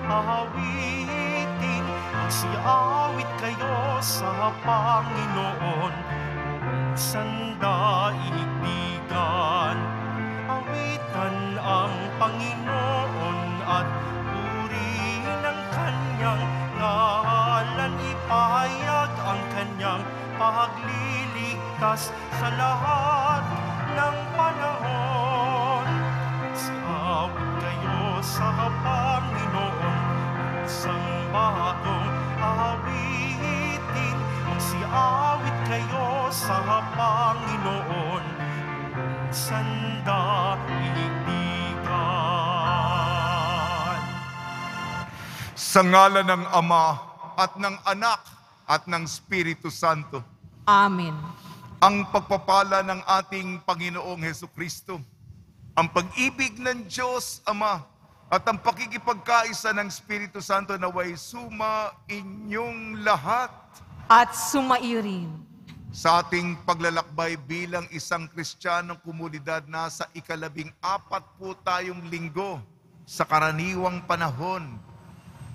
awitin, magsiawit kayo sa Panginoon, buong sandaigdigan. Awitan ang Panginoon at purihin ang kanyang ngalan, ipahayag ang kanyang pagliligtas sa lahat ng panahon. Siawit kayo sa Panginoon, isang bagong awitin. Magsiawit kayo sa Panginoon, buong sandaigdigan. Sa ngalan ng Ama at ng Anak at ng Espiritu Santo. Amen. Ang pagpapala ng ating Panginoong Hesukristo, ang pag-ibig ng Diyos Ama, at ang pakikipagkaisa ng Espiritu Santo naway suma inyong lahat. At sumairin. Sa ating paglalakbay bilang isang Kristiyanong komunidad, nasa ika-14 po tayong linggo sa karaniwang panahon.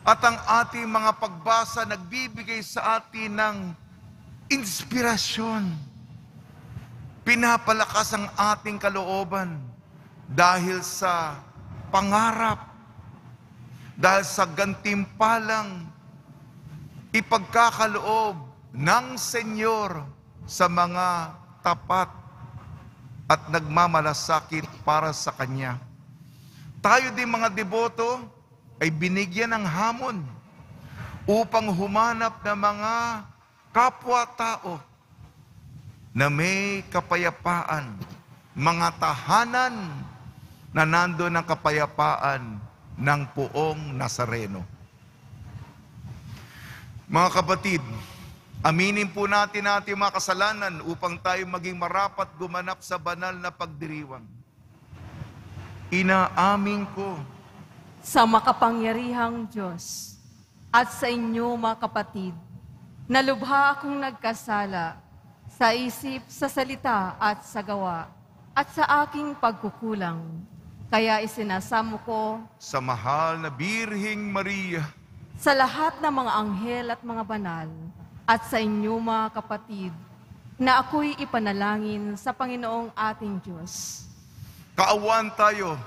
At ang ating mga pagbasa nagbibigay sa atin ng inspirasyon. Pinapalakas ang ating kalooban dahil sa pangarap, dahil sa gantimpalang ipagkakaloob ng Senyor sa mga tapat at nagmamalasakit para sa Kanya. Tayo din mga deboto ay binigyan ng hamon upang humanap ng mga kapwa-tao na may kapayapaan, mga tahanan na nandoon ang kapayapaan ng Poong Nazareno. Mga kapatid, aminin po natin ating mga kasalanan upang tayo maging marapat gumanap sa banal na pagdiriwang. Inaamin ko Sa makapangyarihang Diyos at sa inyo mga kapatid, na lubha akong nagkasala sa isip, sa salita at sa gawa, at sa aking pagkukulang. Kaya isinasamo ko sa mahal na Birheng Maria, sa lahat ng mga anghel at mga banal, at sa inyo mga kapatid, na ako'y ipanalangin sa Panginoong ating Diyos. kaawaan tayo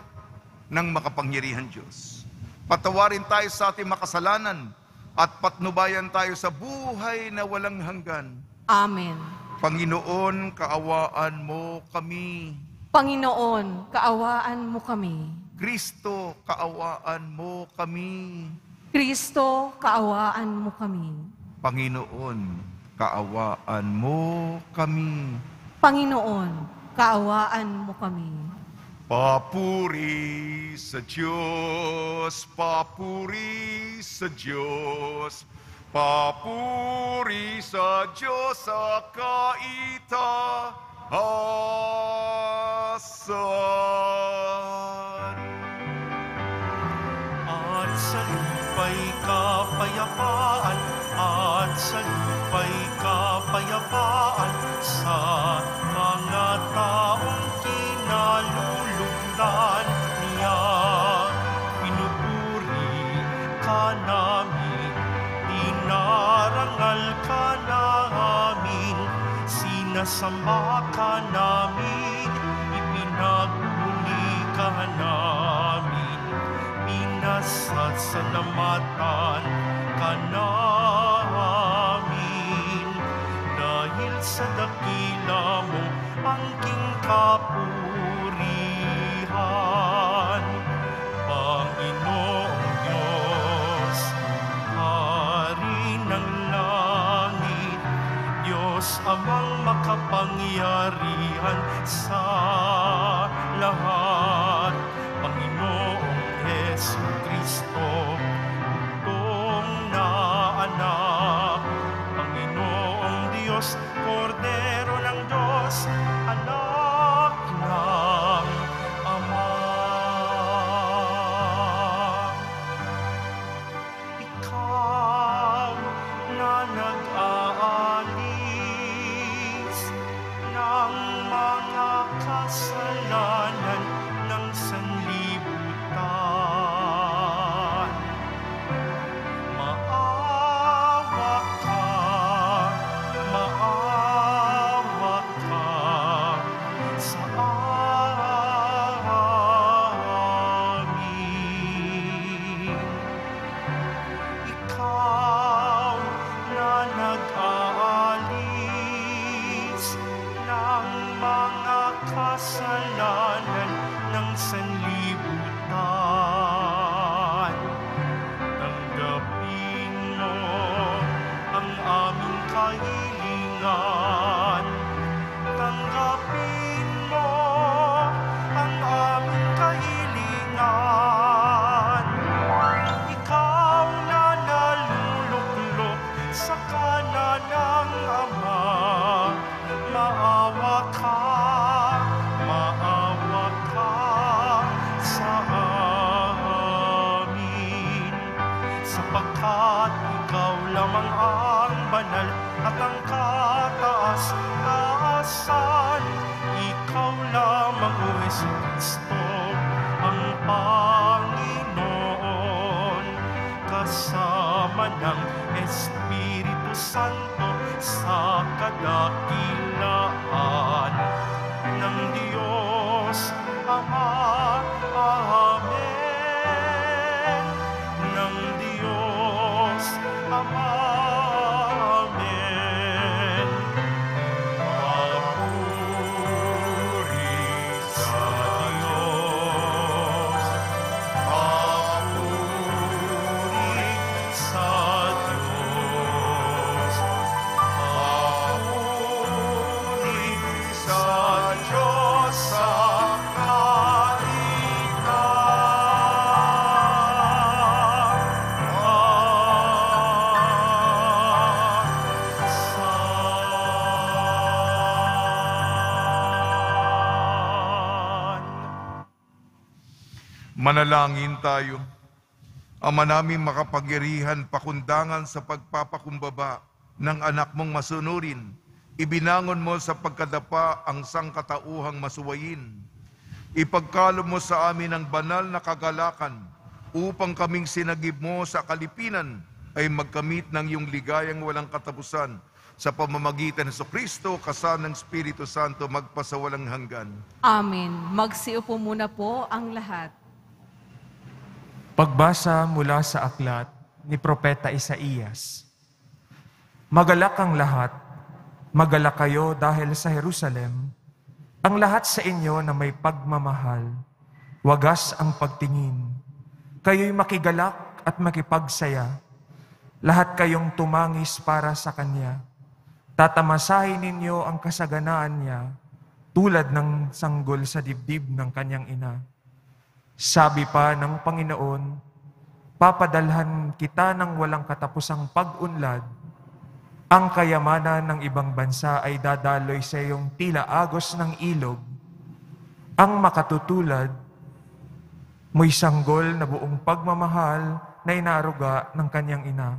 ng makapangyarihan Diyos. Patawarin tayo sa ating makasalanan at patnubayan tayo sa buhay na walang hanggan. Amen. Panginoon, kaawaan mo kami. Panginoon, kaawaan mo kami. Kristo, kaawaan mo kami. Kristo, kaawaan mo kami. Panginoon, kaawaan mo kami. Panginoon, kaawaan mo kami. Papuri sa Diyos, papuri sa Diyos, papuri sa Diyos sa kaitaasan. At sa lupa'y kapayapaan, at sa lupa'y kapayapaan, sa mga taong kinalulugdan niya. Pinupuri ka namin, dinarangal ka namin, sinasamba ka namin, ipinagmuli ka namin, pinasasalamatan ka namin, dahil sa dakila mo angking kapurihan. Panginoong Diyos, Hari ng langit, Diyos amang makapangyarihan sa lahat. Panginoong Jesucristo, bugtong na anak, Panginoong Diyos, Kordero ng Diyos, anak ng Ama. Ikaw na nag-aalis ng mga kasalanan at ang kataas-taasan. Ikaw lamang, O Jesucristo, ang Panginoon, kasama ng Espiritu Santo sa kadakilaan ng Diyos Ama. Amen. Ng Diyos Ama. Amen. Papuri sa Diyos. Papuri sa Diyos. Papuri sa Diyos sa Manalangin tayo. Ama naming makapangyarihan, pakundangan sa pagpapakumbaba ng anak mong masunurin. Ibinangon mo sa pagkadapa ang sangkatauhang masuwayin. Ipagkaloob mo sa amin ang banal na kagalakan upang kaming sinagib mo sa kalipinan ay magkamit ng iyong ligayang walang katapusan sa pamamagitan ng Kristo, kasama ng Espiritu Santo, magpasawalang hanggan. Amen. Magsiupo muna po ang lahat. Pagbasa mula sa aklat ni Propeta Isaías. Magalak ang lahat, magalak kayo dahil sa Jerusalem, ang lahat sa inyo na may pagmamahal, wagas ang pagtingin. Kayo'y makigalak at makipagsaya, lahat kayong tumangis para sa Kanya. Tatamasahin ninyo ang kasaganaan niya, tulad ng sanggol sa dibdib ng Kanyang ina. Sabi pa ng Panginoon, papadalhan kita ng walang katapusang pag-unlad. Ang kayamanan ng ibang bansa ay dadaloy sa iyong tila agos ng ilog. Ang makatutulad, mo'y sanggol na buong pagmamahal na inaruga ng kanyang ina.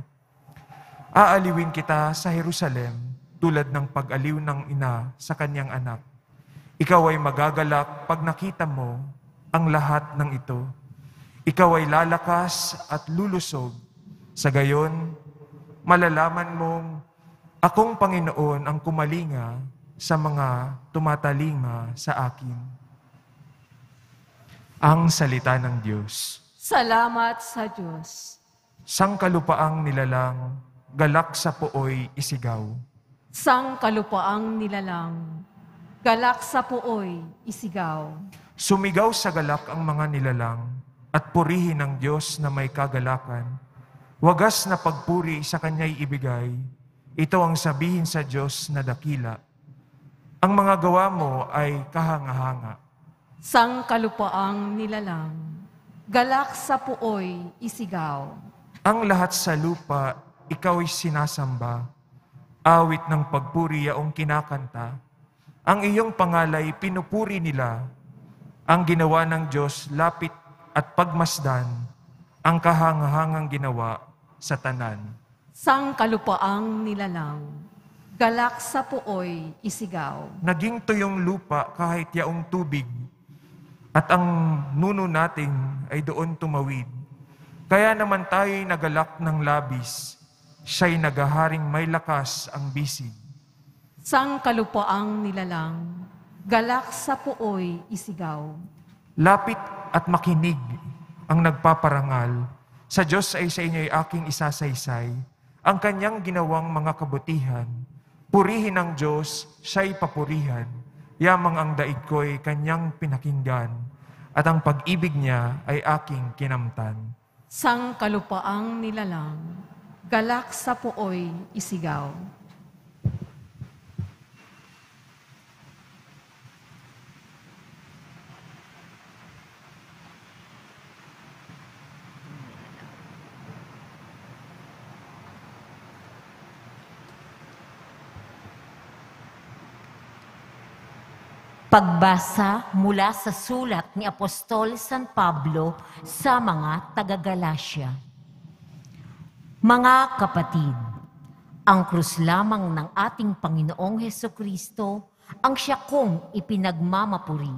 Aaliwin kita sa Jerusalem tulad ng pag-aliw ng ina sa kanyang anak. Ikaw ay magagalak pag nakita mo ang lahat ng ito. Ikaw ay lalakas at lulusog. Sa gayon, malalaman mong akong Panginoon ang kumalinga sa mga tumatalinga sa akin. Ang salita ng Diyos. Salamat sa Diyos. Sangkalupaang nilalang, galak sa puoy isigaw. Sangkalupaang nilalang, galak sa puoy isigaw. Sumigaw sa galak ang mga nilalang at purihin ng Diyos na may kagalakan. Wagas na pagpuri sa Kanya'y ibigay. Ito ang sabihin sa Diyos na dakila. Ang mga gawa mo ay kahanga-hanga. Sangkalupaang nilalang, galak sa puoy isigaw. Ang lahat sa lupa, ikaw ay sinasamba. Awit ng pagpuri yaong kinakanta. Ang iyong pangalay pinupuri nila. Ang ginawa ng Diyos, lapit at pagmasdan, ang kahangahangang ginawa sa tanan. Sangkalupaang nilalang, galak sa puoy isigaw. Naging tuyong lupa kahit yaong tubig, at ang nuno natin ay doon tumawid. Kaya naman tayo'y nagalak ng labis, siya'y nagaharing may lakas ang bisig. Sangkalupaang nilalang, galak sa puoy isigaw. Lapit at makinig ang nagpaparangal. Sa Diyos ay sa inyo'y aking isasaysay, ang Kanyang ginawang mga kabutihan. Purihin ang Diyos, siya'y papurihan. Yamang ang daig ko'y Kanyang pinakinggan, at ang pag-ibig niya ay aking kinamtan. Sangkalupaang nilalang, galak sa puoy isigaw. Pagbasa mula sa sulat ni Apostol San Pablo sa mga taga-Galacia. Mga kapatid, Ang krus lamang ng ating Panginoong Hesukristo ang siya kong ipinagmamapuri,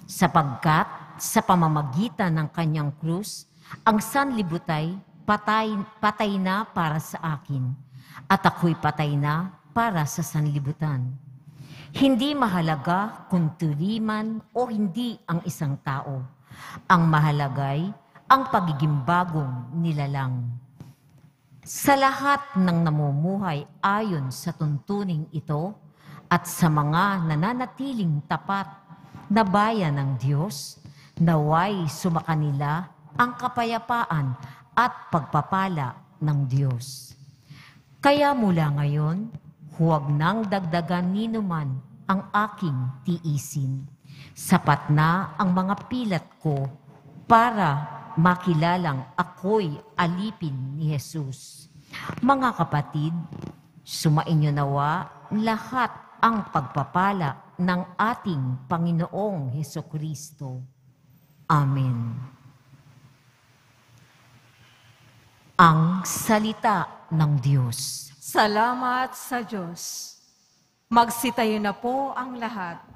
sapagkat sa pamamagitan ng kanyang krus, ang sanlibutan patay na para sa akin, at ako'y patay na para sa sanlibutan. Hindi mahalaga kung tuli man o hindi ang isang tao. Ang mahalagay ang pagiging bagong nilalang. Sa lahat ng namumuhay ayon sa tuntuning ito at sa mga nananatiling tapat na bayan ng Diyos, naway sumakanila ang kapayapaan at pagpapala ng Diyos. Kaya mula ngayon, huwag nang dagdagan ninuman ang aking tiisin. Sapat na ang mga pilat ko para makilalang ako'y alipin ni Jesus. Mga kapatid, sumainyo nawa lahat ang pagpapala ng ating Panginoong Hesukristo. Amen. Ang salita ng Diyos. Salamat sa Diyos. Magsitayo na po ang lahat.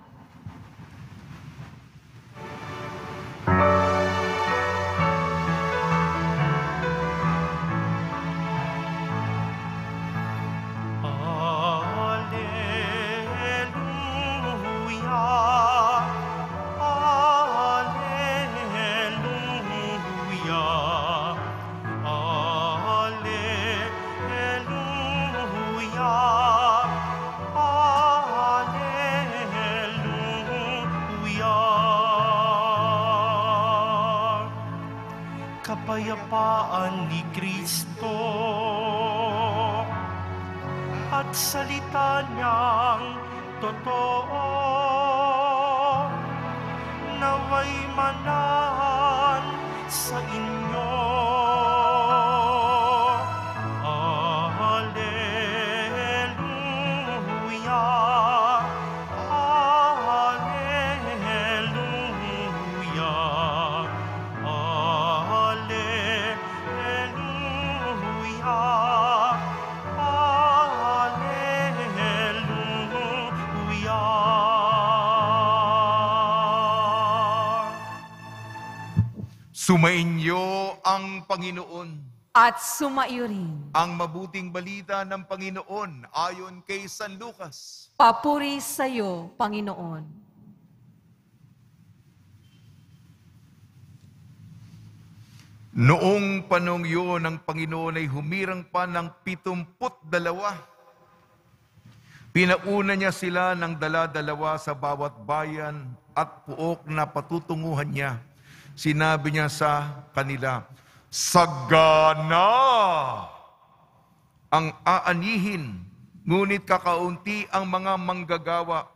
Kapayapaan ni Kristo at salita niyang totoo naway manahan sa inyo. Alleluia, Alleluia. Sumainyo ang Panginoon. At sumaiyo rin. Ang mabuting balita ng Panginoon ayon kay San Lucas. Papuri sa iyo, Panginoon. Noong panong yun, ang Panginoon ay humirang pa ng 72. Pinauna niya sila ng dala-dalawa sa bawat bayan at puok na patutunguhan niya. Sinabi niya sa kanila, sagana ang aanihin, ngunit kakaunti ang mga manggagawa.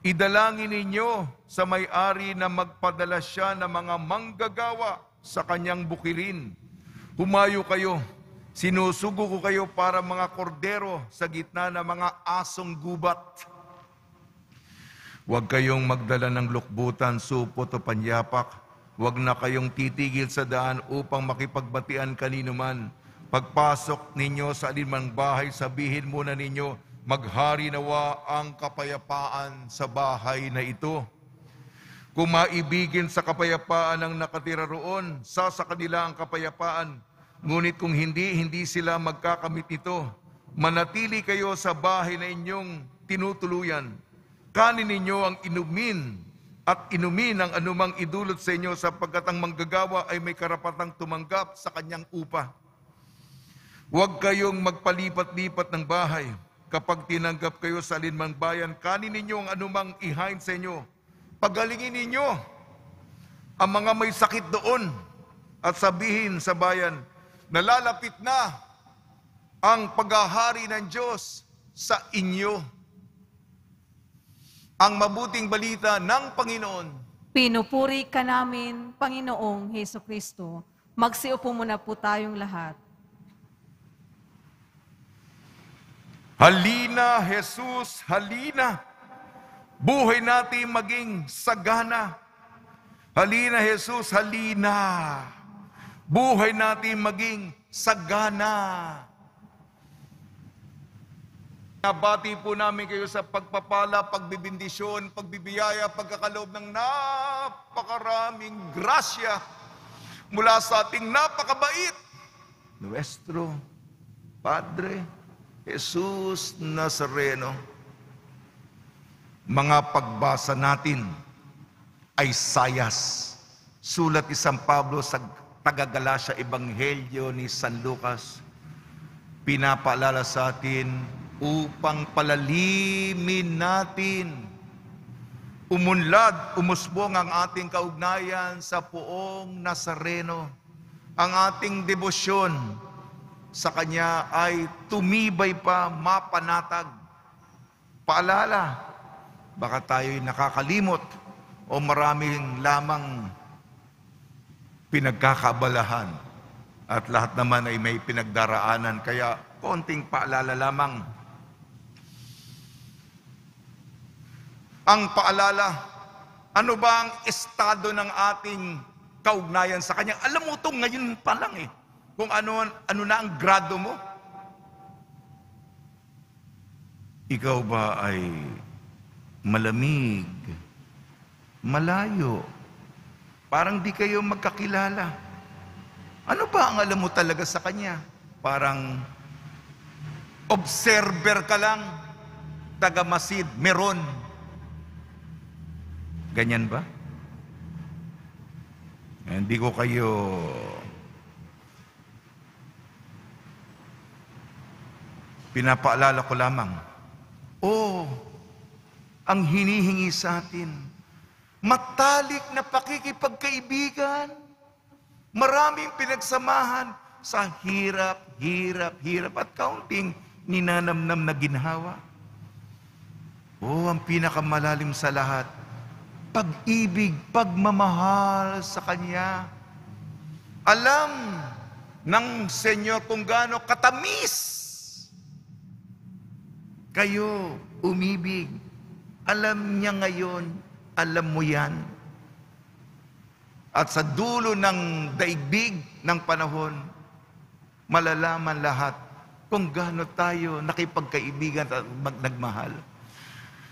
Idalangin ninyo sa may-ari na magpadala siya ng mga manggagawa sa kanyang bukirin. Humayo kayo, sinusugo ko kayo para mga kordero sa gitna ng mga asong gubat. Huwag kayong magdala ng lukbutan, supot o panyapak. Huwag na kayong titigil sa daan upang makipagbatian kanino man. Pagpasok ninyo sa alinmang bahay, sabihin muna ninyo, maghari nawa ang kapayapaan sa bahay na ito. Kung maibigin sa kapayapaan ang nakatira roon, sa kanila ang kapayapaan. Ngunit kung hindi sila magkakamit nito. Manatili kayo sa bahay na inyong tinutuluyan. Kanin ninyo ang inumin at inumin ang anumang idulot sa inyo, sapagkat ang manggagawa ay may karapatang tumanggap sa kanyang upa. Huwag kayong magpalipat-lipat ng bahay. Kapag tinanggap kayo sa alinmang bayan, kanin ninyo ang anumang ihain sa inyo. Pagalingin ninyo ang mga may sakit doon at sabihin sa bayan, nalalapit na ang paghahari ng Diyos sa inyo. Ang mabuting balita ng Panginoon. Pinupuri ka namin, Panginoong Hesukristo. Magsiupo muna po tayong lahat. Halina, Jesus, halina. Buhay natin maging sagana. Halina, Jesus, halina. Buhay natin maging sagana. Nabati po namin kayo sa pagpapala, pagbibindisyon, pagbibiyaya, pagkakaloob ng napakaraming grasya mula sa ating napakabait Nuestro Padre Jesus Nazareno. Mga pagbasa natin ay sayas. Sulat ni San Pablo sa taga-Galacia, Ebanghelyo ni San Lucas. Pinapaalala sa atin upang palalimin natin, umusbong ang ating kaugnayan sa Poong Nazareno. Ang ating debosyon sa Kanya ay tumibay pa, mapanatag. Paalala, baka tayo'y nakakalimot o maraming lamang pinagkakabalahan at lahat naman ay may pinagdaraanan. Kaya konting paalala lamang. Ang paalala, ano ba ang estado ng ating kaugnayan sa Kanya? Alam mo ito ngayon pa lang kung ano na ang grado mo. Ikaw ba ay malamig, malayo, parang di kayo magkakilala? Ano ba ang alam mo talaga sa Kanya? Parang observer ka lang, taga-masid, meron. Ganyan ba? Hindi ko kayo pinapaalala ko lamang. Ang hinihingi sa atin, matalik na pakikipagkaibigan. Maraming pinagsamahan sa hirap at kaunting ninanamnam na ginhawa. Ang pinakamalalim sa lahat, pag-ibig, pagmamahal sa Kanya. Alam ng Senyor kung gaano katamis kayo umibig. Alam niya ngayon, alam mo yan. At sa dulo ng daigdig ng panahon, malalaman lahat kung gaano tayo nakipagkaibigan at nagmahal.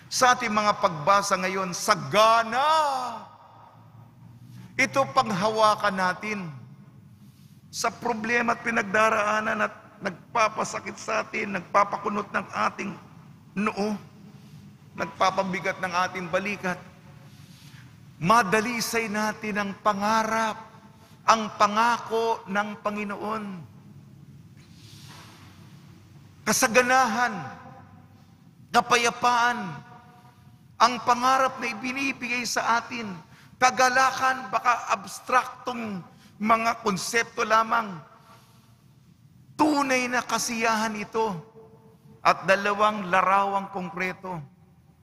Sa ating mga pagbasa ngayon, sagana. Ito panghawakan natin sa problema at pinagdaraanan at nagpapasakit sa atin, nagpapakunot ng ating noo, nagpapabigat ng ating balikat. Madalisay natin ang pangarap, ang pangako ng Panginoon. Kasaganahan, kapayapaan, ang pangarap na ibinibigay sa atin, kagalakan, baka abstraktong mga konsepto lamang. Tunay na kasiyahan ito at dalawang larawang konkreto.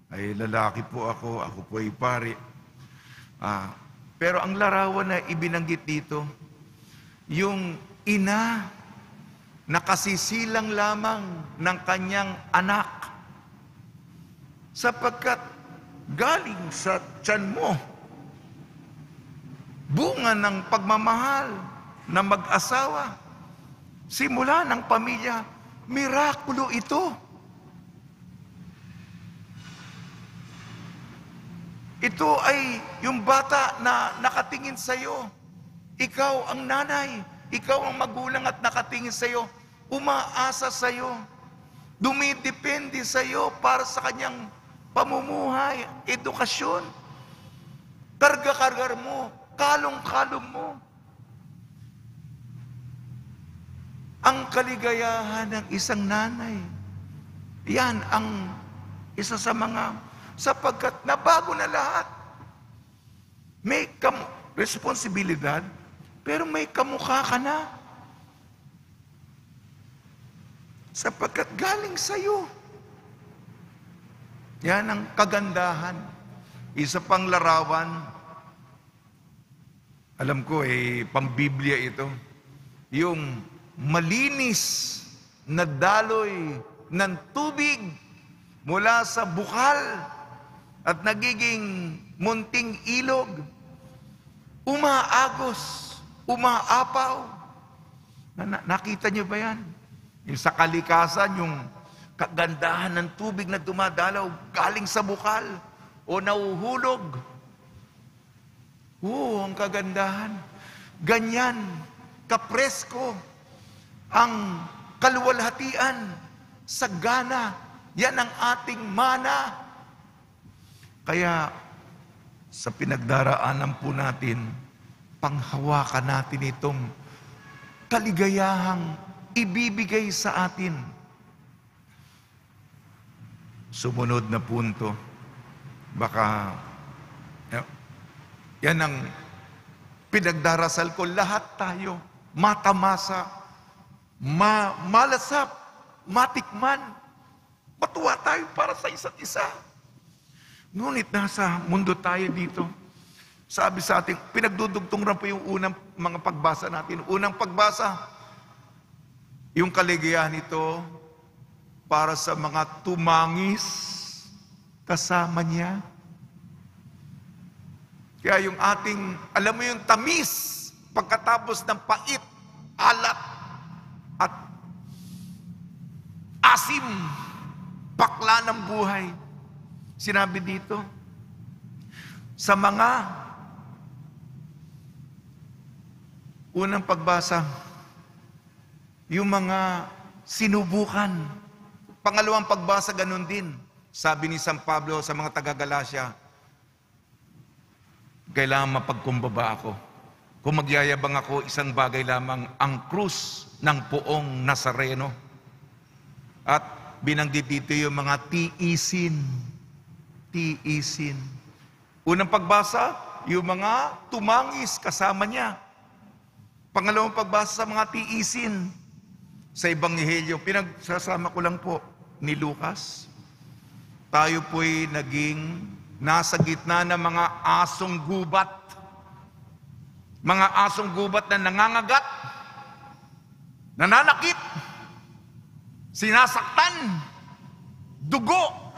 Ay, lalaki po ako po ay pari. Pero ang larawan na ibinanggit dito, yung ina na kasisilang lamang ng kanyang anak sapagkat galing sa tiyan mo bunga ng pagmamahal na mag-asawa, simula ng pamilya. Mirakulo ito. Ito ay yung bata na nakatingin sa iyo. Ikaw ang nanay, ikaw ang magulang at nakatingin sa iyo, umaasa sa iyo, dumidepende sa iyo para sa kanyang pamumuhay, edukasyon. Karga-kargar mo, kalong-kalong mo. Ang kaligayahan ng isang nanay, yan ang isa sa mga, sapagkat nabago na lahat. May responsibilidad, pero may kamukha ka na. Sapagkat galing sa'yo. Yan ang kagandahan. Isa pang larawan, alam ko pambiblia ito, yung malinis na daloy ng tubig mula sa bukal at nagiging munting ilog, umaagos, umaapaw. Nakita niyo ba yan? Yung sa kalikasan, yung kagandahan ng tubig na dumadalaw galing sa bukal o nauhulog. Ang kagandahan. Ganyan, kapresko, ang kaluwalhatian, sagana, yan ang ating mana. Kaya, sa pinagdaraanan po natin, panghawakan natin itong kaligayahang ibibigay sa atin. Sumunod na punto, baka yan ang pinagdarasal ko, lahat tayo matamasa, malasap, matikman, matuwa tayo para sa isa't isa. Ngunit nasa mundo tayo dito. Sabi sa ating, pinagdudugtong rin po yung unang mga pagbasa natin. Unang pagbasa, yung kaligayahan nito para sa mga tumangis kasama niya. Kaya yung ating, alam mo yung tamis, pagkatapos ng pait, alat, at asim, bakla ng buhay. Sinabi dito, sa mga unang pagbasa, yung mga sinubukan. Pangalawang pagbasa, ganun din. Sabi ni San Pablo sa mga taga-Galacia, kailangan mapagkumbaba ako. Kung magyayabang ako, isang bagay lamang, ang krus ng poong Nazareno. At binanggit dito yung mga tiisin. Tiisin. Unang pagbasa, yung mga tumangis kasama niya. Pangalawang pagbasa sa mga tiisin. Sa Ebanghelyo, pinagsasama ko lang po ni Lucas. Tayo po'y naging nasa gitna ng mga asong gubat. Mga asong gubat na nangangagat, nananakit, sinasaktan, dugo.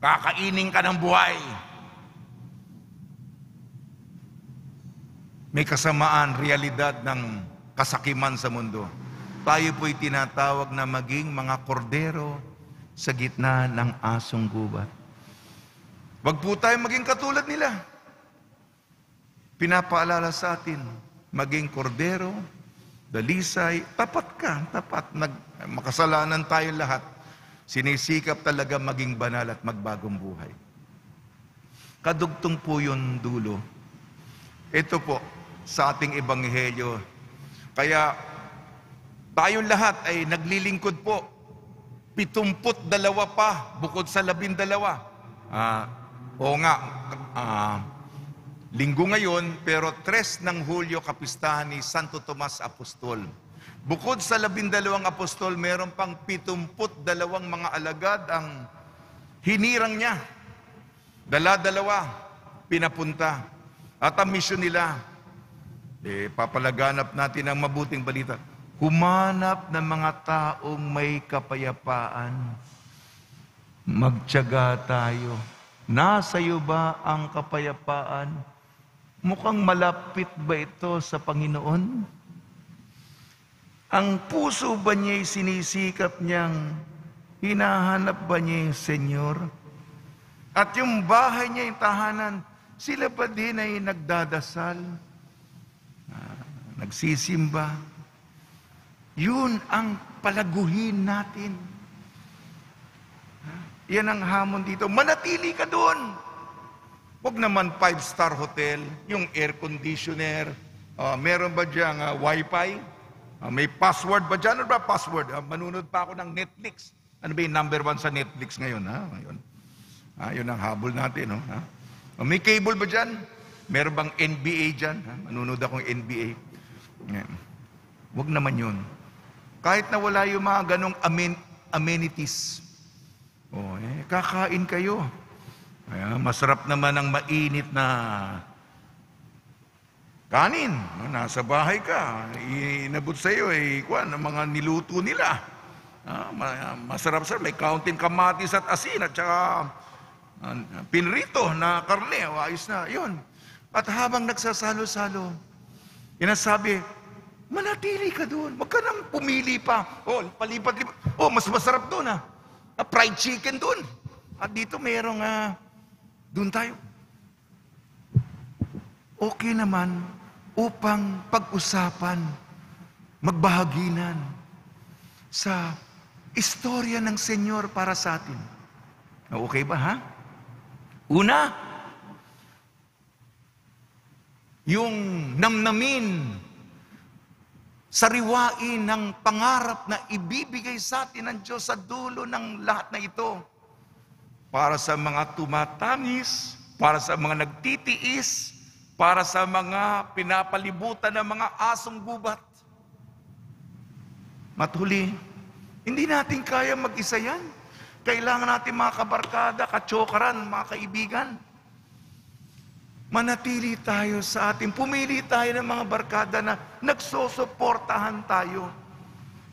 Kakainin ka ng buhay. May kasamaan, realidad ng kasakiman sa mundo. Tayo po'y tinatawag na maging mga kordero sa gitna ng asong gubat. Wag po tayo maging katulad nila. Pinapaalala sa atin, maging kordero, dalisay, tapat ka, tapat. Makasalanan tayo lahat. Sinisikap talaga maging banal at magbagong buhay. Kadugtong po yun dulo. Ito po, sa ating Ebanghelyo. Kaya, tayong lahat ay naglilingkod po. 72 pa, bukod sa 12. Linggo ngayon, pero 3 ng Hulyo, kapistahan ni Santo Tomas Apostol. Bukod sa 12 apostol, meron pang 72 mga alagad ang hinirang niya. Dala-dalawa, pinapunta. At ang misyon nila, papalaganap natin ang mabuting balita. Humanap ng mga taong may kapayapaan. Magtiyaga tayo. Nasa iyo ba ang kapayapaan? Mukhang malapit ba ito sa Panginoon? Ang puso ba niya'y sinisikap niyang hinahanap ba niya yung Senyor? At yung bahay niya, yung tahanan, sila ba din ay nagdadasal? Nagsisimba? Yun ang palaguhin natin. Yan ang hamon dito. Manatili ka doon. Huwag naman 5-star hotel, yung air conditioner. Meron ba diyang wifi? May password ba dyan? Ano ba password? Manunod pa ako ng Netflix. Ano ba yung number 1 sa Netflix ngayon? Ngayon. Yun ang habol natin. May cable ba dyan? Meron bang NBA dyan? Manunod akong NBA. Huwag naman yun. Kahit na wala yung mga ganong amenities. Kakain kayo. Masarap naman ang mainit na kanin. Nasa bahay ka. Inabot sa iyo, ang mga niluto nila. Masarap-sarap. May kaunting kamatis at asin at saka pinrito na karne. Ayos na. Yun. At habang nagsasalo-salo, inasabi, manatili ka doon. Huwag ka nang pumili pa. Palipat-lipat. Mas masarap doon fried chicken doon. At dito mayroong, doon tayo. Okay naman upang pag-usapan, magbahaginan sa istorya ng Senyor para sa atin. Okay ba, ha? Una, yung namnamin, sariwain ng pangarap na ibibigay sa atin ng Diyos sa dulo ng lahat na ito. Para sa mga tumatangis, para sa mga nagtitiis, para sa mga pinapalibutan ng mga asong gubat. Mathuli, hindi natin kaya mag-isa yan. Kailangan natin mga kabarkada, katsokaran, mga kaibigan. Manatili tayo sa atin. Pumili tayo ng mga barkada na nagsosuportahan tayo.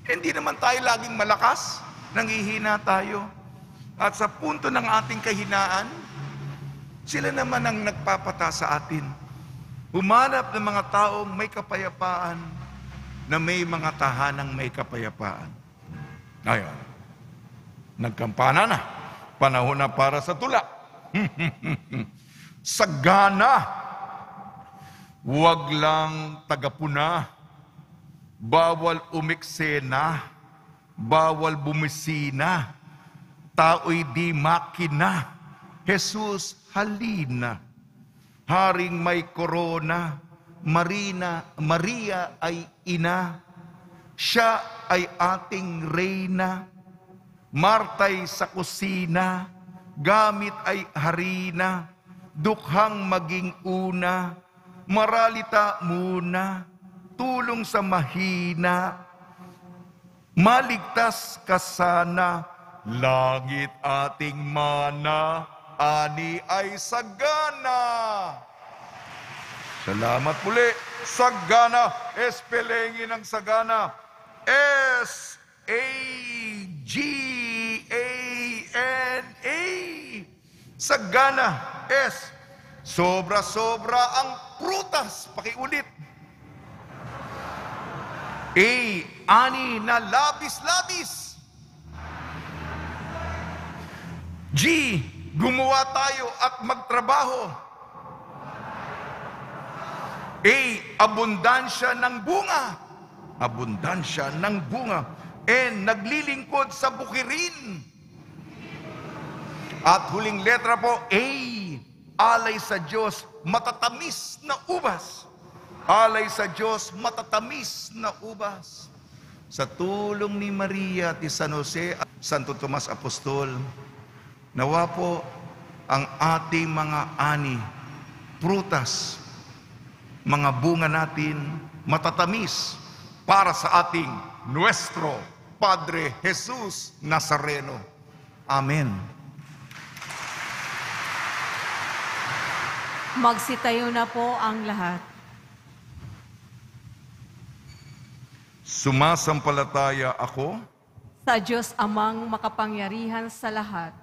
Hindi naman tayo laging malakas, nanghihina tayo. At sa punto ng ating kahinaan, sila naman ang nagpapata sa atin. Humanap ng mga taong may kapayapaan na may mga tahanang may kapayapaan. Ngayon, nagkampana na. Panahon na para sa tula. Sagana. Huwag lang tagapuna. Bawal umiksena. Bawal bumisina. Tao'y di makina. Jesus, halina. Haring may korona, Maria ay ina, siya ay ating reyna, Martay sa kusina, gamit ay harina, dukhang maging una, maralita muna, tulong sa mahina, maligtas ka sana, langit ating mana, ani ay sagana. Salamat muli. Sagana. Espelengin ng sagana. S-A-G-A-N-A. Sagana. S. Sobra-sobra ang prutas. Pakiulit. A. Ani na labis-labis. G. Gumawa tayo at magtrabaho. A. Abundansya ng bunga. Abundansya ng bunga. N. Naglilingkod sa bukirin. At huling letra po, A. Alay sa Diyos, matatamis na ubas. Alay sa Diyos, matatamis na ubas. Sa tulong ni Maria at ni San Jose at Santo Tomas Apostol, nawa po ang ating mga ani, prutas, mga bunga natin, matatamis para sa ating Nuestro Padre Jesus Nazareno. Amen. Magsitayo na po ang lahat. Sumasampalataya ako Sa Diyos Amang makapangyarihan sa lahat,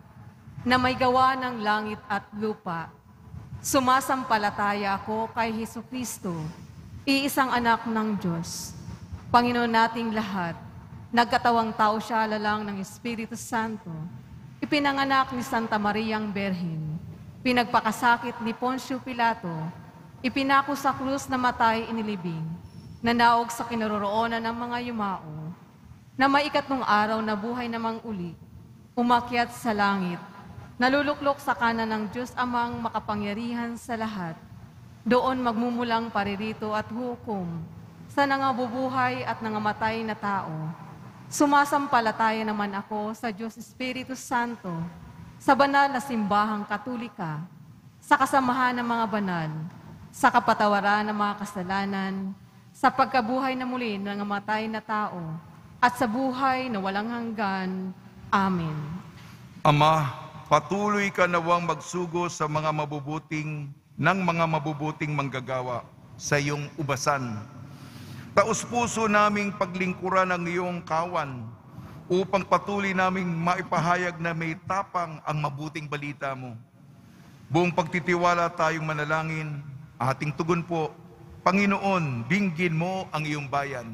na may gawa ng langit at lupa. Sumasampalataya ako kay Hesukristo, iisang anak ng Diyos, Panginoon nating lahat. Nagkatawang tao siya lalang ng Espiritu Santo. Ipinanganak ni Santa Mariang Berhen. Pinagpakasakit ni Poncio Pilato. Ipinako sa krus na matay inilibing. Nanaog sa kinaroroonan ng mga yumao. Na may ikatlong araw na buhay namang uli. Umakyat sa langit. Naluluklok sa kanan ng Diyos Amang makapangyarihan sa lahat. Doon magmumulang paririto at hukom sa nangabubuhay at nangamatay na tao. Sumasampalataya naman ako sa Diyos Espiritu Santo, sa banal na simbahang katolika, sa kasamahan ng mga banal, sa kapatawaran ng mga kasalanan, sa pagkabuhay na muli ng nangamatay na tao, at sa buhay na walang hanggan. Amen. Ama, patuloy ka nawang magsugo sa mga mabubuting manggagawa sa iyong ubasan. Taus-puso naming paglingkuran ang iyong kawan upang patuloy naming maipahayag na may tapang ang mabuting balita mo. Buong pagtitiwala tayong manalangin, ating tugon po Panginoon, dinggin mo ang iyong bayan.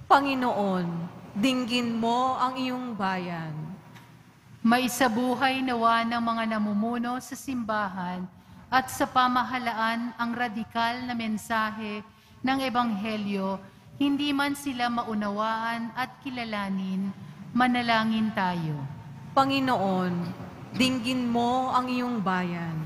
Panginoon, dinggin mo ang iyong bayan. Maisabuhay nawa ng mga namumuno sa simbahan at sa pamahalaan ang radikal na mensahe ng Ebanghelyo, hindi man sila maunawaan at kilalanin, manalangin tayo. Panginoon, dinggin mo ang iyong bayan.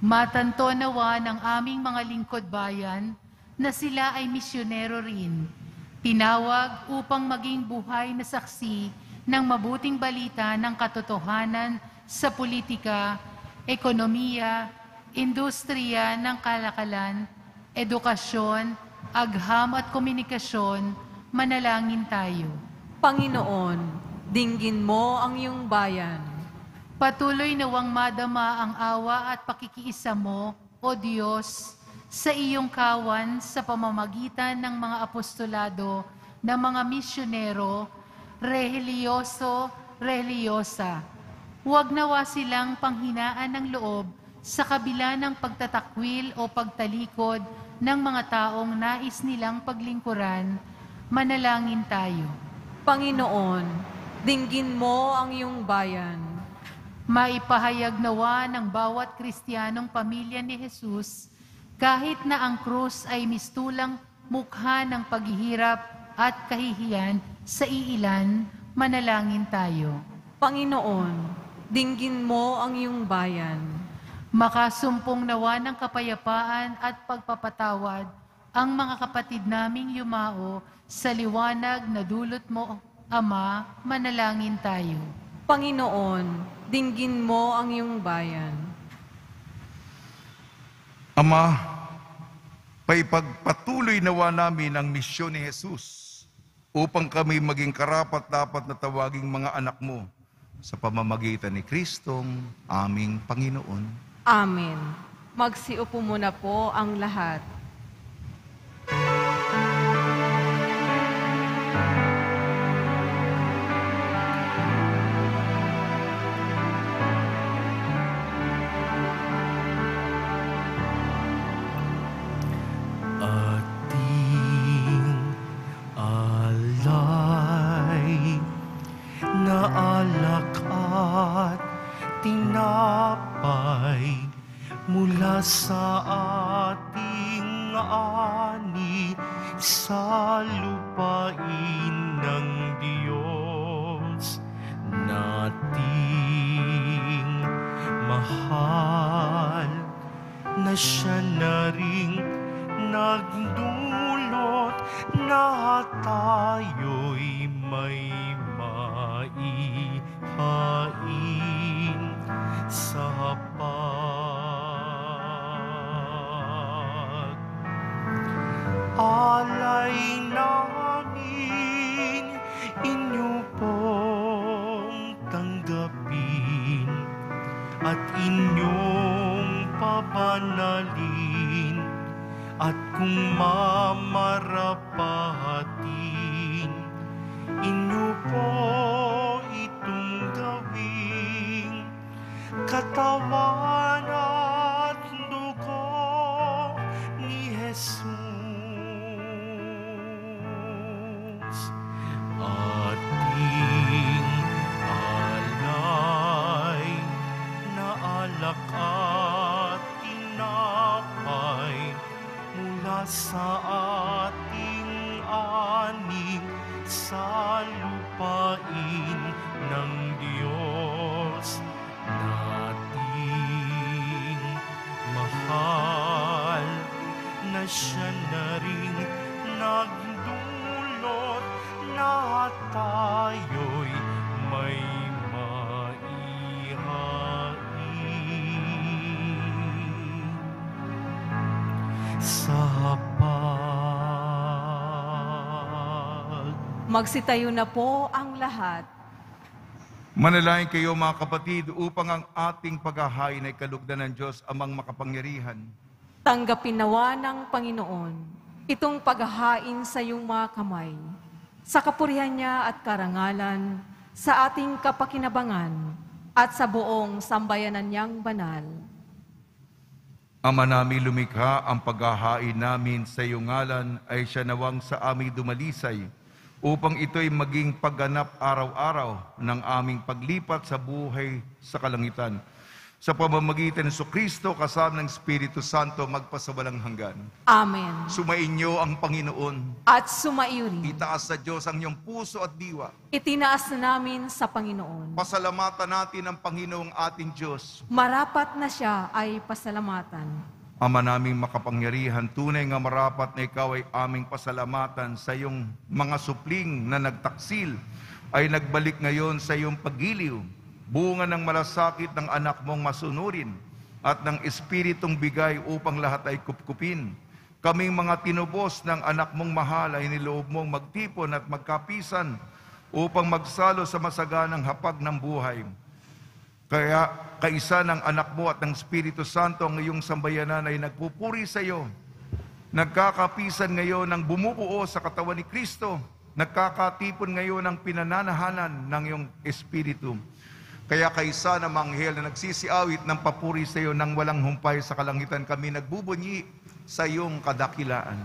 Matanto nawa ng aming mga lingkod bayan na sila ay misyonero rin, tinawag upang maging buhay na saksi ng mabuting balita ng katotohanan sa politika, ekonomiya, industriya ng kalakalan, edukasyon, agham at komunikasyon, manalangin tayo. Panginoon, dinggin mo ang iyong bayan. Patuloy nawang madama ang awa at pakikiisa mo, O Diyos, sa iyong kawan sa pamamagitan ng mga apostolado ng mga misyonero, religyosa. Huwag nawa silang panghinaan ng loob sa kabila ng pagtatakwil o pagtalikod ng mga taong nais nilang paglingkuran. Manalangin tayo. Panginoon, dinggin mo ang iyong bayan. Maipahayag nawa ng bawat Kristiyanong pamilya ni Jesus, kahit na ang krus ay mistulang mukha ng paghihirap at kahihiyan sa iilan, manalangin tayo. Panginoon, dinggin mo ang iyong bayan. Makasumpong nawa ng kapayapaan at pagpapatawad ang mga kapatid naming yumao sa liwanag na dulot mo, Ama, manalangin tayo. Panginoon, dinggin mo ang iyong bayan. Ama, paipagpatuloy nawa namin ang misyon ni Jesus upang kami maging karapat-dapat na tawaging mga anak mo sa pamamagitan ni Kristong aming Panginoon. Amen. Magsiupo muna po ang lahat. Alak at tinapay mula sa ating ani sa lupain ng Diyos nating mahal na siya na ring nagdulot na tayo'y may maihain sa pag-alay namin inyo pong tanggapin at inyong papanalin at kung mamarapatin inyo po itong gawing katawan at dugo ni Jesus. Ating alay na alak at tinapay mula sa ating aning sa lupain ng Diyos nating mahal na siya na rin nagdulot na tayo'y may maihain sa Magsitayo na po ang lahat. Manalangin kayo mga kapatid upang ang ating paghahain ay kalugdan ng Diyos amang makapangyarihan. Tanggapin nawa ng Panginoon itong paghahain sa iyong mga kamay, sa kapurihan niya at karangalan, sa ating kapakinabangan, at sa buong sambayanan niyang banal. Ama namin lumikha, ang paghahain namin sa iyong ngalan ay siya nawang sa aming dumalisay, upang ito'y maging pagganap araw-araw ng aming paglipat sa buhay sa kalangitan. Sa pamamagitan ng Kristo kasama ng Espiritu Santo magpasawalang hanggan. Amen. Sumainyo ang Panginoon. At sumaiyo rin. Itaas sa Diyos ang iyong puso at diwa. Itinaas na namin sa Panginoon. Pasalamatan natin ang Panginoong ating Diyos. Marapat na siya ay pasalamatan. Ama naming makapangyarihan, tunay nga marapat na ikaw ay aming pasalamatan sa iyong mga supling na nagtaksil ay nagbalik ngayon sa iyong paggiliw. Bunga ng malasakit ng anak mong masunurin at ng Espiritong bigay upang lahat ay kupkupin. Kaming mga tinubos ng anak mong mahal ay niloob mong magtipon at magkapisan upang magsalo sa masaganang hapag ng buhay. Kaya kaisa ng anak mo at ng Espiritu Santo ang iyong sambayanan ay nagpupuri sa iyo. Nagkakapisan ngayon ng bumubuo sa katawan ni Kristo. Nagkakatipon ngayon ng pinananahanan ng iyong Espiritu. Kaya kaisa ng manghel na nagsisiawit ng papuri sa iyo nang walang humpay sa kalangitan, kami nagbubunyi sa iyong kadakilaan.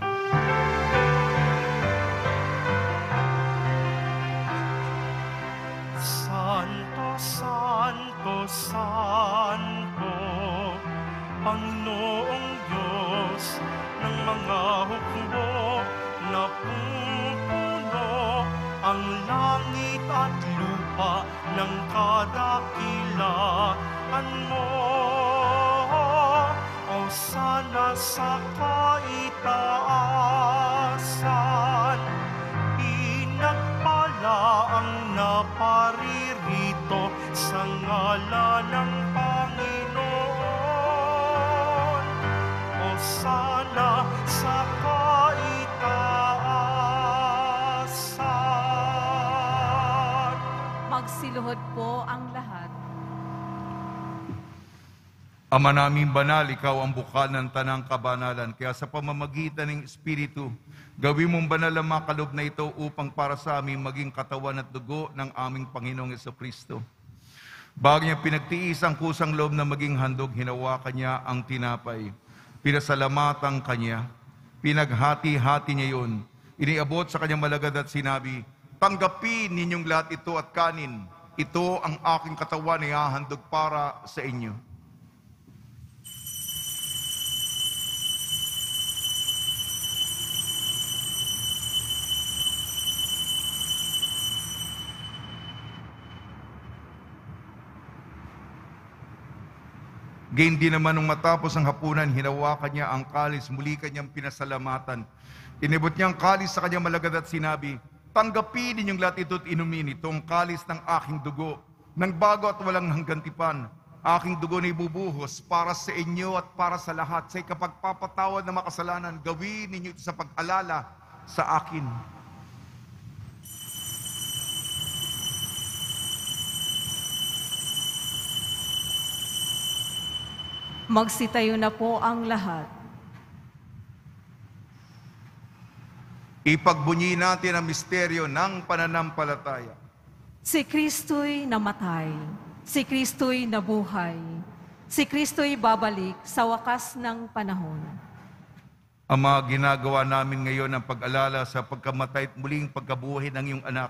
Santo, Santo, Santo, Panginoong Diyos ng mga hukbo, napupuno ang langit at lupa ng kadakilaan mo. O sana sa kaitaasan, pinagpala ang naparirito sa ngalan ng Panginoon. O sana sa kaitaasan. Magsiluhod po ang lahat. Ama naming banal, ikaw ang bukal ng tanang kabanalan. Kaya sa pamamagitan ng Espiritu, gawin mong banal ang mga kaloob na ito upang para sa amin maging katawan at dugo ng aming Panginoong Jesucristo. Bago niya pinagtiis ang kusang loob na maging handog, hinawakan niya ang tinapay. Pinasalamatan kanya. Pinaghati-hati niya yun. Iniabot sa kanyang malagad at sinabi, tanggapin ninyong lahat ito at kanin. Ito ang aking katawan na ihahandog para sa inyo. Gayon din naman nung matapos ang hapunan, hinawakan niya ang kalis, muli kanyang pinasalamatan. Inibot niya ang kalis sa kanyang malagad at sinabi, tanggapin ninyong lahat ito at inumin, itong kalis ng aking dugo, ng bago at walang hanggantipan. Aking dugo na ibubuhos para sa inyo at para sa lahat. Sa ikapagpapatawad ng makasalanan, gawin ninyo ito sa pag-alala sa akin. Magsitayo na po ang lahat. Ipagbunyi natin ang misteryo ng pananampalataya. Si Kristo'y namatay. Si Kristo'y nabuhay. Si Kristo'y babalik sa wakas ng panahon. Ama, ginagawa namin ngayon ang pag-alala sa pagkamatay at muling pagkabuhay ng iyong anak.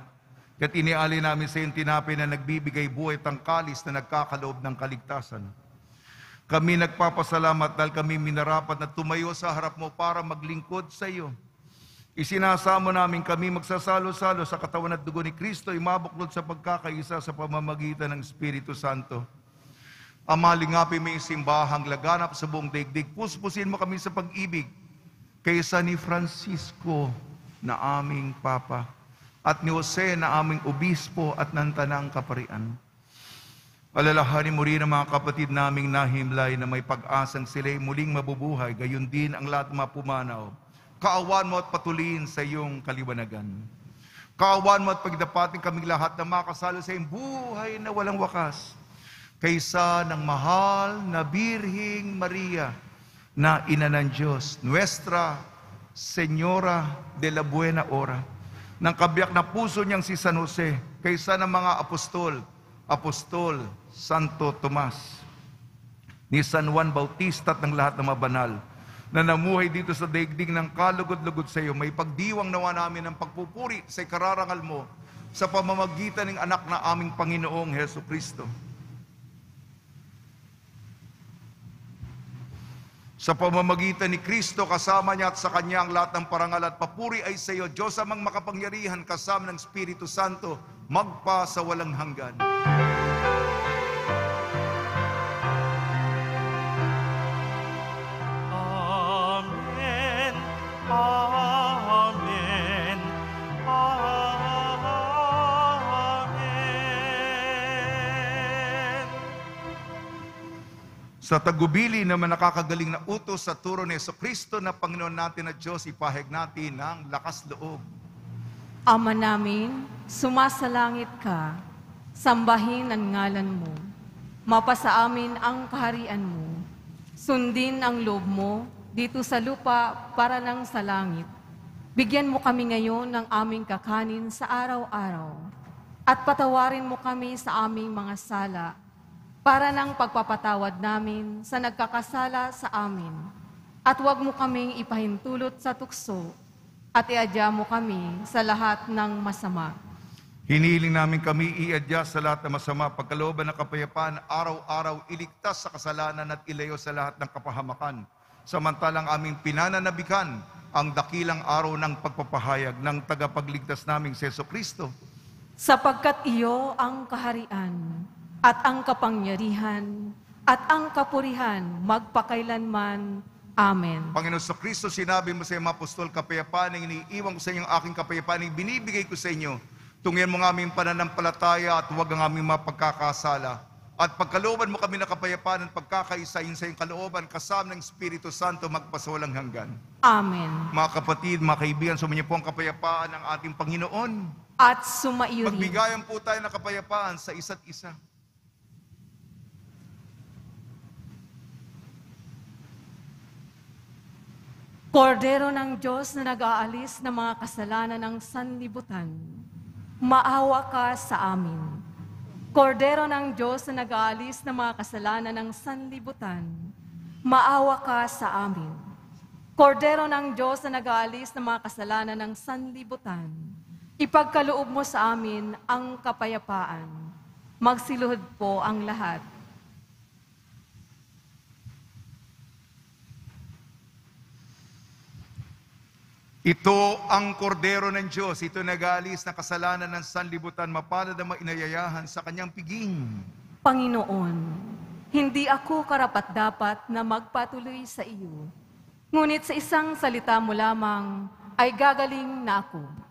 Kaya't iniali namin sa iyong tinapay na nagbibigay buhay at tangkalis na nagkakaloob ng kaligtasan. Kami nagpapasalamat dahil kami minarapat na tumayo sa harap mo para maglingkod sa iyo. Isinasamo namin kami magsasalo-salo sa katawan at dugo ni Kristo, imabuklod sa pagkakaisa sa pamamagitan ng Espiritu Santo. Ama, lingapin mo yung simbahang laganap sa buong daigdig. Puspusin mo kami sa pag-ibig kaysa ni Francisco na aming Papa at ni Jose na aming Obispo at ng Tanang Kaparian. Alalahanin mo rin ang mga kapatid naming nahimlay na may pag-asang sila'y muling mabubuhay, gayon din ang lahat mapumanaw. Kaawan mo at patuloyin sa iyong kaliwanagan. Kaawan mo at pagdapatin kaming lahat na makasalo sa iyong buhay na walang wakas. Kaysa ng mahal na Birhing Maria na Ina ng Diyos, Nuestra Señora de la Buena Hora, ng kabiyak na puso niyang si San Jose, kaysa ng mga apostol, Santo Tomas, ni San Juan Bautista at ng lahat ng mabanal na namuhay dito sa daigdig ng kalugod-lugod sa iyo, may pagdiwang nawa namin ng pagpupuri sa ikararangal mo sa pamamagitan ng anak na aming Panginoong Heso Kristo. Sa pamamagitan ni Kristo, kasama niya at sa Kanya ang lahat ng parangal at papuri ay sa iyo, Diyos amang makapangyarihan, kasama ng Espiritu Santo, magpa sa walang hanggan. Amen. Amen. Amen. Sa tagubili naman nakakagaling na utos sa turo ni Jesucristo na Panginoon natin at Diyos, ipahayag natin ng lakas loob. Ama namin, sumasalangit ka, sambahin ang ngalan mo. Mapasa amin ang kaharian mo. Sundin ang loob mo dito sa lupa para nang sa langit. Bigyan mo kami ngayon ng aming kakanin sa araw-araw. At patawarin mo kami sa aming mga sala para nang pagpapatawad namin sa nagkakasala sa amin. At huwag mo kaming ipahintulot sa tukso at iadya mo kami sa lahat ng masama. Hinihiling namin kami iadya sa lahat ng masama, pagkalooban ng kapayapaan, araw-araw iligtas sa kasalanan at ilayo sa lahat ng kapahamakan. Samantalang aming pinananabikan ang dakilang araw ng pagpapahayag ng tagapagligtas naming si Jesucristo. Sapagkat iyo ang kaharian at ang kapangyarihan at ang kapurihan magpakailanman. Amen. Panginoon sa Kristo, sinabi mo sa iyong apostol, kapayapaan ang iniiwan ko sa inyo, ang aking kapayapaan ang binibigay ko sa inyo. Tungyan mo ng aming pananampalataya at huwag ang aming mapagkakasala. At pagkalooban mo kami ng kapayapaan at pagkakaisahin sa iyong kalooban, kasama ng Espiritu Santo magpasawalang hanggan. Amen. Mga kapatid, mga kaibigan, sumainyo po ang kapayapaan ng ating Panginoon. At sumaiyo rin. Magbigayan po tayo ng kapayapaan sa isa't isa. Kordero ng Diyos na nag-aalis ng mga kasalanan ng sanlibutan, maawa ka sa amin. Kordero ng Diyos na nag-aalis ng mga kasalanan ng sanlibutan, maawa ka sa amin. Kordero ng Diyos na nag-aalis ng mga kasalanan ng sanlibutan, ipagkaloob mo sa amin ang kapayapaan. Magsiluhod po ang lahat. Ito ang kordero ng Diyos, ito nag-aalis na kasalanan ng sanlibutan, mapalad ang mainayayahan sa kanyang piging. Panginoon, hindi ako karapat-dapat na magpatuloy sa iyo. Ngunit sa isang salita mo lamang ay gagaling na ako.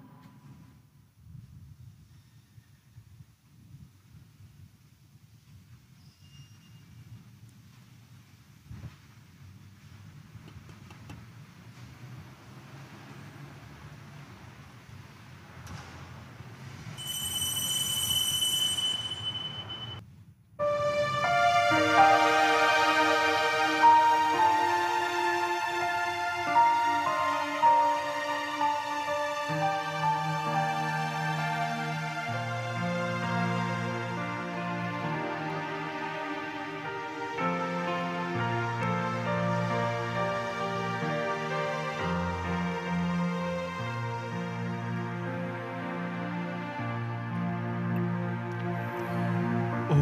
O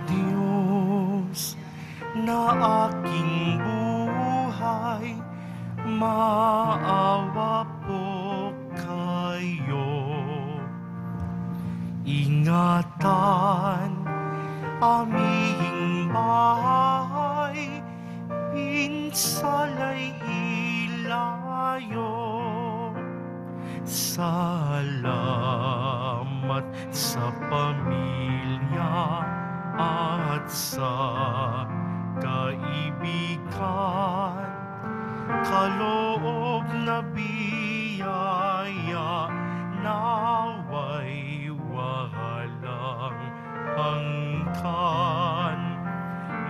Diyos na aking buhay, maawa po kayo. Ingatan aming bahay, pinsalay ilayo. Salamat sa pamilya at sa kaibigan, kaloob na biyaya, naway walang hanggan.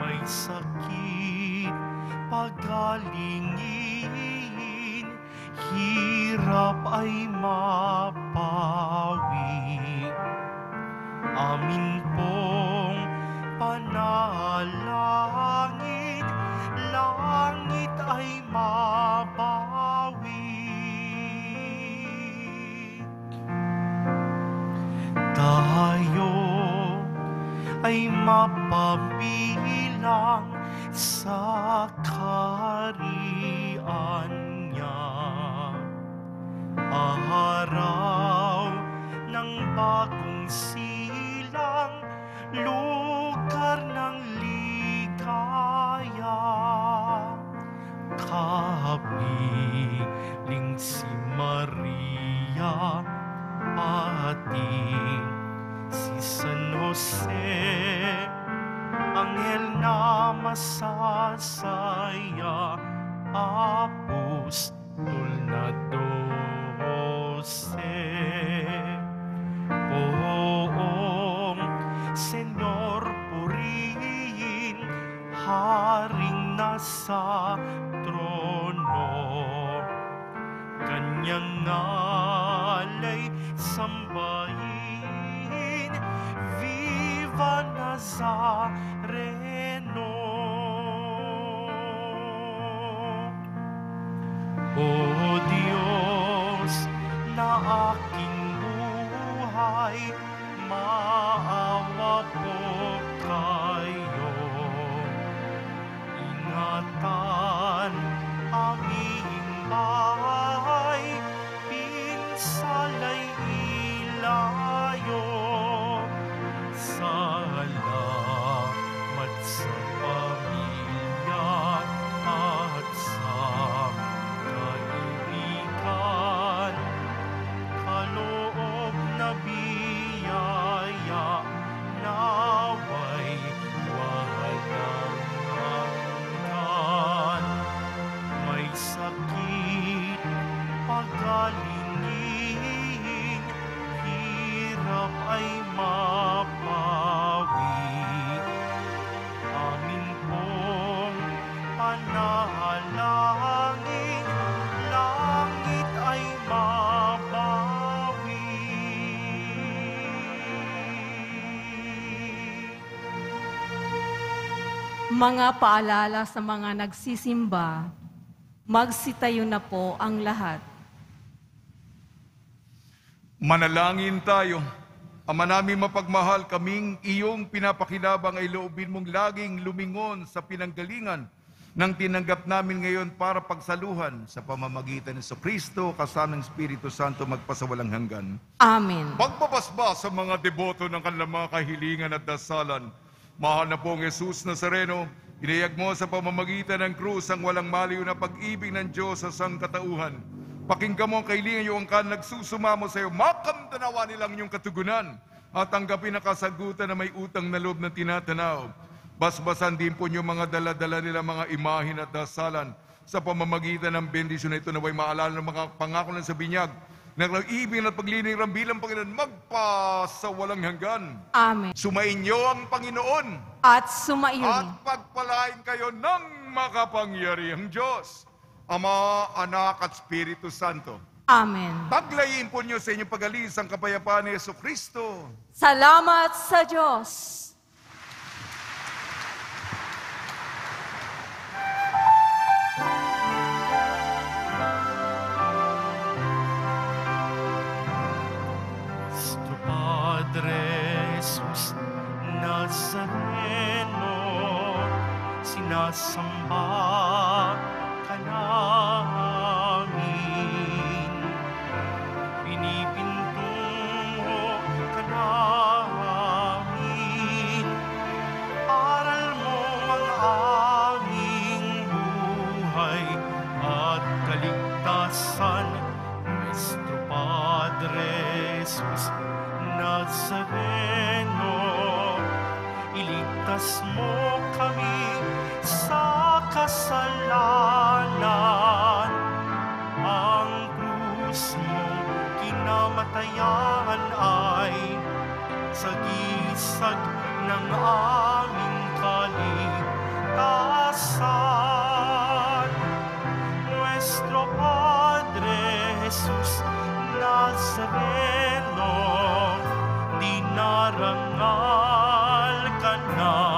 May sakit pagalingin, hirap ay mapawi. Amin pong panalangin, mapabilang sa kaharian niya. Araw ng bagong silang, lugar ng ligaya. Kapiling si Maria, ating si San Jose, anghel na masasaya, apostol na 12. Poong Senyor, purihin, haring nasa trono, kanyang ngalay sambahin, Viva Nazareno. O Diyos na aking buhay, maawa po kayo. Ingatan aming bahay, pinsalay ilayo. Salamat sa pamilya at sa kaibigan, kaloob na biyaya, naway walang hanggan. May sakit, pagalingin, hirap ay mapawi. Amin pong panalangin, langit ay mabawi. Mga paalala sa mga nagsisimba, magsitayo na po ang lahat. Manalangin tayo. Ama namin mapagmahal, kaming iyong pinapakinabang ay loobin mong laging lumingon sa pinanggalingan ng tinanggap namin ngayon para pagsaluhan sa pamamagitan ng Kristo kasamang Espiritu Santo magpasawalang hanggan. Amen. Pagpapasba sa mga deboto ng kanilang mga kahilingan at dasalan, mahal na pong Jesus Nazareno, inayag mo sa pamamagitan ng krus ang walang maliw na pag-ibig ng Diyos sa sangkatauhan. Pakinggan mo ang kailingan iyong ang nagsusumamo sa iyo, makamdanawa nilang iyong katugunan at tanggapin ang kasagutan na may utang na loob na tinatanaw. Basbasan din po niyo mga dala-dala nila mga imahin at dasalan sa pamamagitan ng bendisyon na ito, naway maalala ng mga pangako ng sa binyag na ibig at paglilingran bilang Panginoon magpasawalang hanggan. Amen. Sumainyo ang Panginoon At sumaiyo at rin. pagpalain kayo ng makapangyarihang Diyos, Ama, Anak at Espiritu Santo. Amen. Paglayin po niyo sa inyong pag-alis ang kapayapaan ni Jesucristo. Salamat sa Diyos. Nuestro Padre Jesus Nazareno, sinasamba ka namin, pinipintungo ka namin, aral mo ang aming buhay at kaligtasan. Nuestro Padre Jesus Nazareno, iligtas mo kami sa kasalanan. Ang krus mo kinamatayan ay sagisag ng aming kaligtasan. Nuestro Padre Jesus Nazareno, dinarangal ka na